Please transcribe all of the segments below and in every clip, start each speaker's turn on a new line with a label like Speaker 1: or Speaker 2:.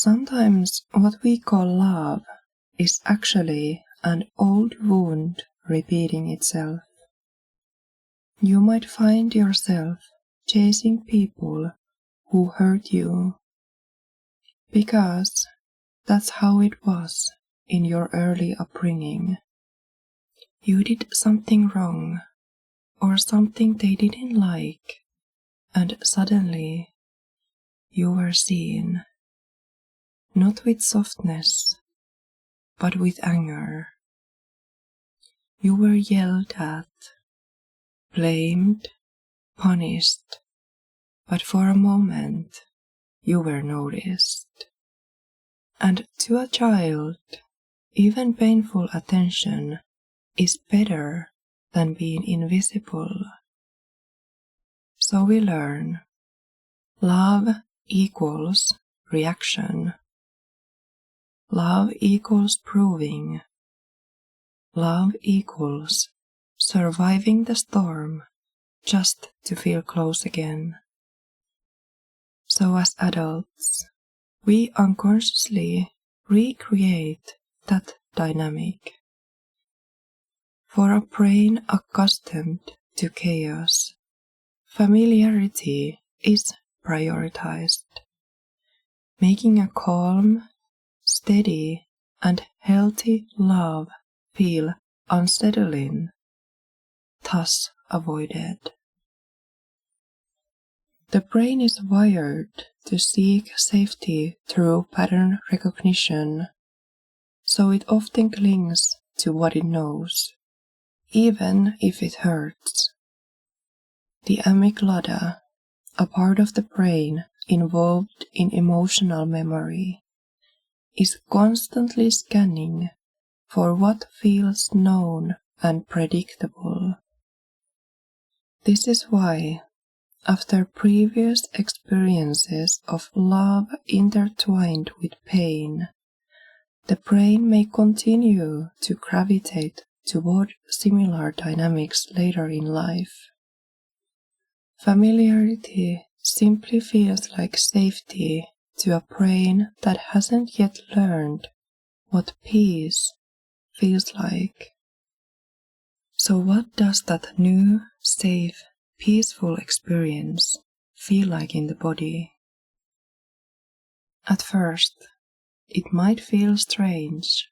Speaker 1: Sometimes what we call love is actually an old wound repeating itself. You might find yourself chasing people who hurt you because that's how it was in your early upbringing. You did something wrong or something they didn't like, and suddenly you were seen, not with softness, but with anger. You were yelled at, blamed, punished, but for a moment you were noticed. And to a child, even painful attention is better than being invisible. So we learn, love equals reaction. Love equals proving. Love equals surviving the storm just to feel close again. So as adults, we unconsciously recreate that dynamic. For a brain accustomed to chaos, familiarity is prioritized, making a calm, steady, and healthy love feel unsettling, thus avoided. The brain is wired to seek safety through pattern recognition, so it often clings to what it knows, even if it hurts. The amygdala, a part of the brain involved in emotional memory, is constantly scanning for what feels known and predictable. This is why, after previous experiences of love intertwined with pain, the brain may continue to gravitate toward similar dynamics later in life. Familiarity simply feels like safety to a brain that hasn't yet learned what peace feels like. So what does that new, safe, peaceful experience feel like in the body? At first, it might feel strange,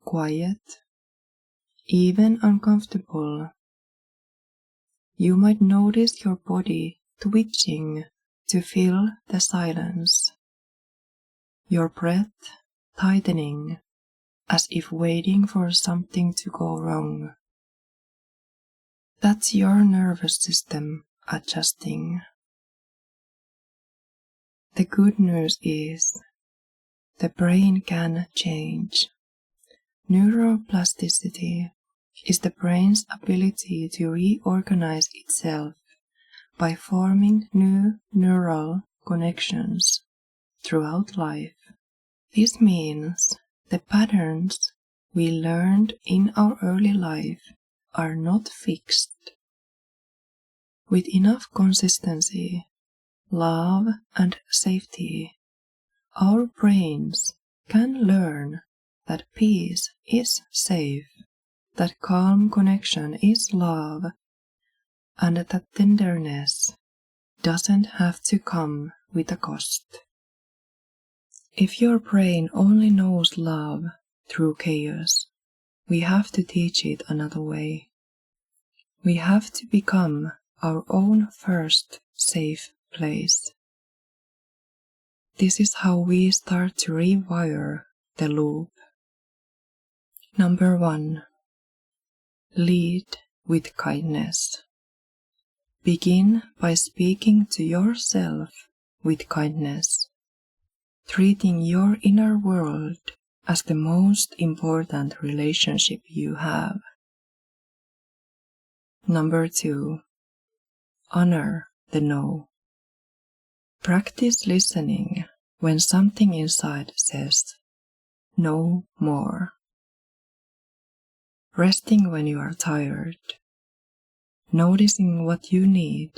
Speaker 1: quiet, even uncomfortable. You might notice your body twitching to fill the silence, your breath tightening as if waiting for something to go wrong. That's your nervous system adjusting. The good news is the brain can change. Neuroplasticity is the brain's ability to reorganize itself by forming new neural connections throughout life. This means the patterns we learned in our early life are not fixed. With enough consistency, love, and safety, our brains can learn that peace is safe, that calm connection is love, and that tenderness doesn't have to come with a cost. If your brain only knows love through chaos, we have to teach it another way. We have to become our own first safe place. This is how we start to rewire the loop. Number 1. Lead with kindness. Begin by speaking to yourself with kindness, treating your inner world as the most important relationship you have. Number 2. Honor the no. Practice listening when something inside says, no more. Resting when you are tired. Noticing what you need,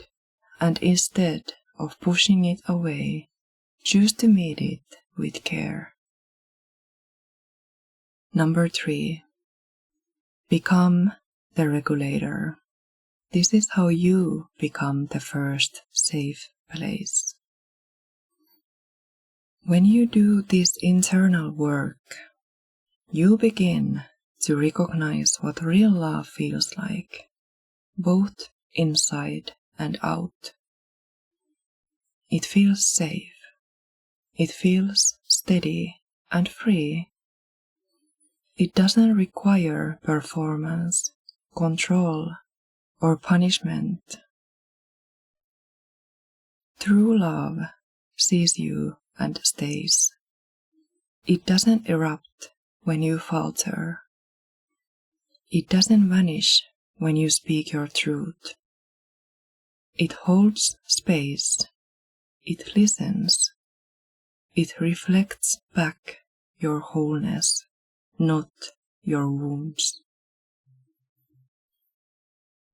Speaker 1: and instead of pushing it away, choose to meet it with care. Number 3. Become the regulator. This is how you become the first safe place. When you do this internal work, you begin to recognize what real love feels like, both inside and out. It feels safe. It feels steady and free. It doesn't require performance, control, or punishment. True love sees you and stays. It doesn't erupt when you falter. It doesn't vanish when you speak your truth. It holds space. It listens. It reflects back your wholeness, not your wounds.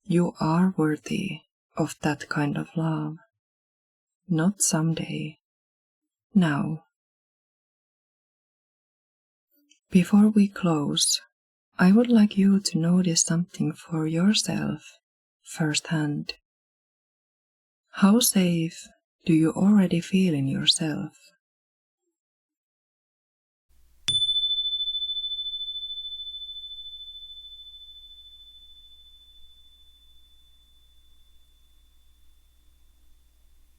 Speaker 1: You are worthy of that kind of love. Not someday. Now. Before we close, I would like you to notice something for yourself firsthand. How safe do you already feel in yourself?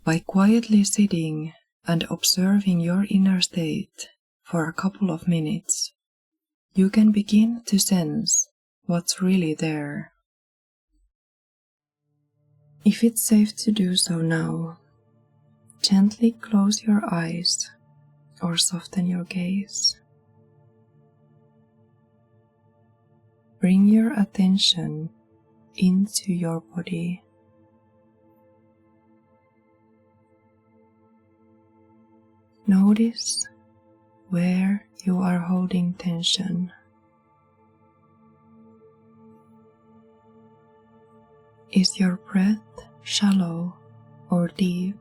Speaker 1: By quietly sitting and observing your inner state for a couple of minutes, you can begin to sense what's really there. If it's safe to do so now, gently close your eyes or soften your gaze. Bring your attention into your body. Notice where you are holding tension. Is your breath shallow or deep?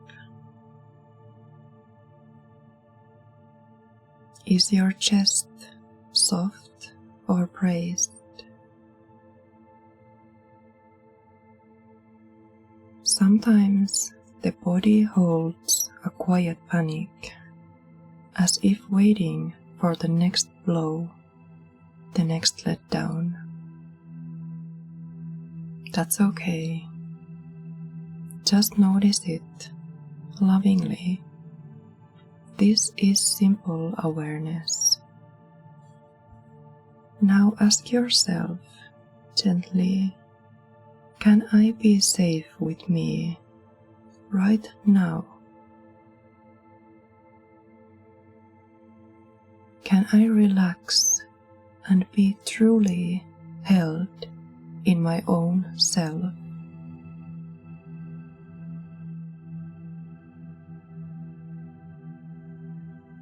Speaker 1: Is your chest soft or braced? Sometimes the body holds a quiet panic, as if waiting for the next blow, the next letdown. That's okay. Just notice it lovingly. This is simple awareness. Now ask yourself gently, can I be safe with me right now? Can I relax and be truly held in my own self?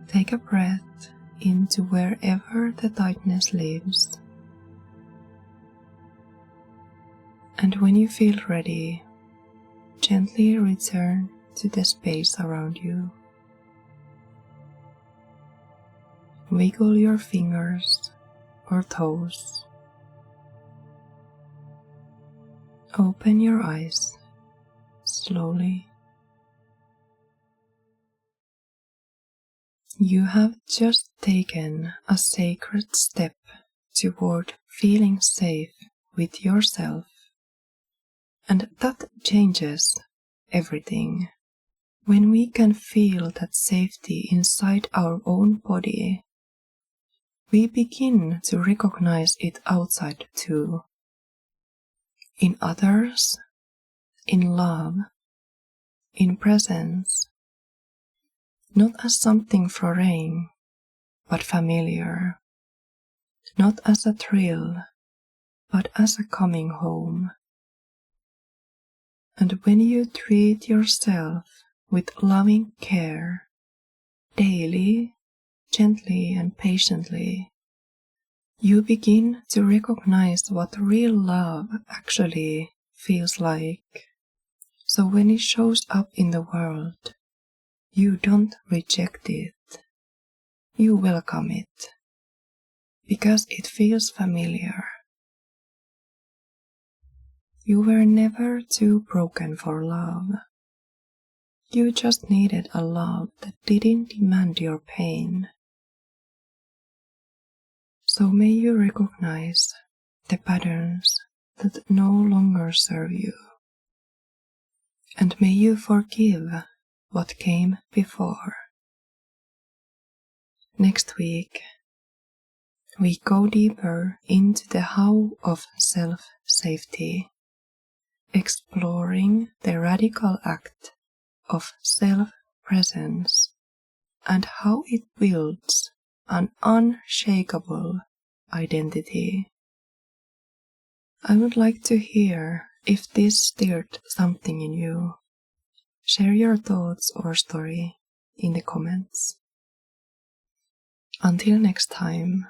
Speaker 1: Take a breath into wherever the tightness lives. And when you feel ready, gently return to the space around you. Wiggle your fingers or toes. Open your eyes slowly. You have just taken a sacred step toward feeling safe with yourself, and that changes everything. When we can feel that safety inside our own body, we begin to recognize it outside too. In others, in love, in presence. Not as something foreign, but familiar. Not as a thrill, but as a coming home. And when you treat yourself with loving care, daily, gently and patiently, you begin to recognize what real love actually feels like. So when it shows up in the world, you don't reject it. you welcome it, because it feels familiar. You were never too broken for love. You just needed a love that didn't demand your pain. So may you recognize the patterns that no longer serve you. And may you forgive what came before. Next week, we go deeper into the how of self-safety, exploring the radical act of self-presence and how it builds an unshakable identity. I would like to hear if this stirred something in you. Share your thoughts or story in the comments. Until next time,